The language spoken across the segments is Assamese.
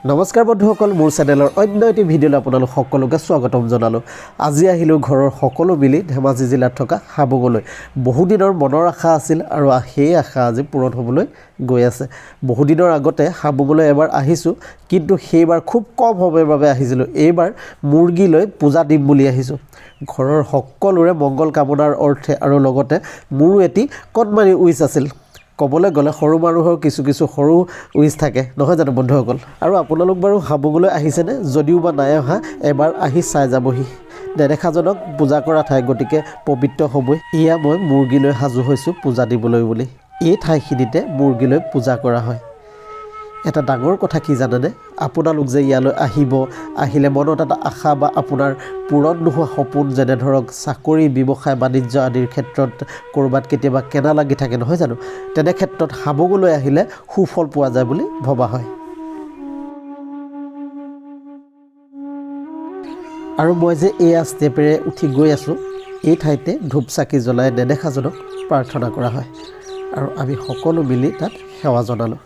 নমস্কাৰ বন্ধুসকল, মোৰ চেনেলৰ অন্য এটি ভিডিঅ'লৈ আপোনালোক সকলোকে স্বাগতম জনালোঁ। আজি আহিলোঁ ঘৰৰ সকলো মিলি ধেমাজি জিলাত থকা হাবুঙলৈ। বহুদিনৰ মনৰ আশা আছিল আৰু সেই আশা আজি পূৰণ হ'বলৈ গৈ আছে। বহুদিনৰ আগতে হাবুঙলৈ এবাৰ আহিছোঁ, কিন্তু সেইবাৰ খুব কম সময়ৰ বাবে আহিছিলোঁ। এইবাৰ মুৰ্গী লৈ পূজা দিম বুলি আহিছোঁ। ঘৰৰ সকলোৰে মংগল কামনাৰ অৰ্থে আৰু লগতে মোৰো এটি কণমানি উইচ আছিল। ক'বলৈ গ'লে সৰু মানুহৰ কিছু সৰু উইচ থাকে, নহয় জানো বন্ধুসকল? আৰু আপোনালোক বাৰু হাবুঙলৈ আহিছেনে? যদিও বা নাই অহা, এবাৰ আহি চাই যাবহি। নেদেখাজনক পূজা কৰা ঠাই, গতিকে পবিত্ৰ হ'বই। এয়া মই মুৰ্গী লৈ সাজু হৈছোঁ পূজা দিবলৈ বুলি। এই ঠাইখিনিতে মুৰ্গী লৈ পূজা কৰা হয়। এটা ডাঙৰ কথা কি জানেনে? আপোনালোক যে ইয়ালৈ আহিলে মনত এটা আশা বা আপোনাৰ পূৰণ নোহোৱা সপোন, যেনে ধৰক চাকৰি, ব্যৱসায়, বাণিজ্য আদিৰ ক্ষেত্ৰত ক'ৰবাত কেতিয়াবা কেনা লাগি থাকে, নহয় জানো? তেনে ক্ষেত্ৰত হাবুঙলৈ আহিলে সুফল পোৱা যায় বুলি ভবা হয়। আৰু মই যে এয়া ষ্টেপেৰে উঠি গৈ আছোঁ, এই ঠাইতে ধূপ চাকি জ্বলাই নেদেখাজনক প্ৰাৰ্থনা কৰা হয় আৰু আমি সকলো মিলি তাত সেৱা জনালোঁ।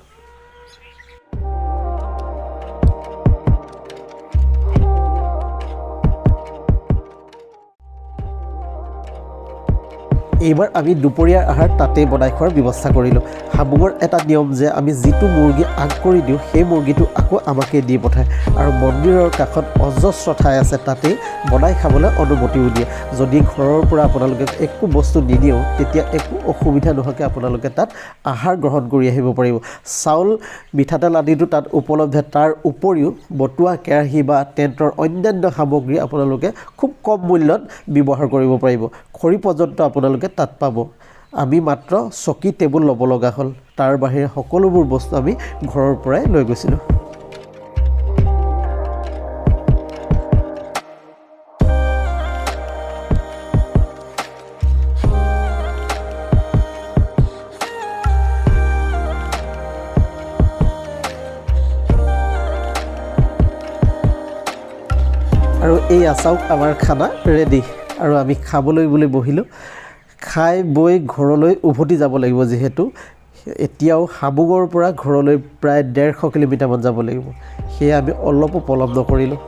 এইবাৰ আমি দুপৰীয়াৰ আহাৰ তাতেই বনাই খোৱাৰ ব্যৱস্থা কৰিলোঁ। হাবুঙৰ এটা নিয়ম যে আমি যিটো মুৰ্গী আগ কৰি দিওঁ, সেই মুৰ্গীটো আকৌ আমাকেই দি পঠায় আৰু মন্দিৰৰ কাষত অজস্ৰ ঠাই আছে, তাতেই বনাই খাবলৈ অনুমতিও দিয়ে। যদি ঘৰৰ পৰা আপোনালোকে একো বস্তু নিদিয়েও, তেতিয়া একো অসুবিধা নোহোৱাকৈ আপোনালোকে তাত আহাৰ গ্ৰহণ কৰি আহিব পাৰিব। চাউল, মিঠাতেল আদিটো তাত উপলব্ধ। তাৰ উপৰিও বতুৱা, কেৰাহী বা টেণ্টৰ অন্যান্য সামগ্ৰী আপোনালোকে খুব কম মূল্যত ব্যৱহাৰ কৰিব পাৰিব। খৰি পৰ্যন্ত আপোনালোকে তাত পাব। আমি মাত্ৰ চকী, টেবুল ল'ব লগা হ'ল। তাৰ বাহিৰে সকলোবোৰ বস্তু আমি ঘৰৰ পৰাই লৈ গৈছিলোঁ। আৰু এই চাওক আমাৰ খানা ৰেডি, আৰু আমি খাবলৈ বুলি বহিলোঁ। খাই বৈ ঘৰলৈ উভতি যাব লাগিব, যিহেতু এতিয়াও হাবুঙৰ পৰা ঘৰলৈ প্ৰায় 150 কিলোমিটাৰমান যাব লাগিব। সেয়ে আমি অলপো পলম নকৰিলোঁ।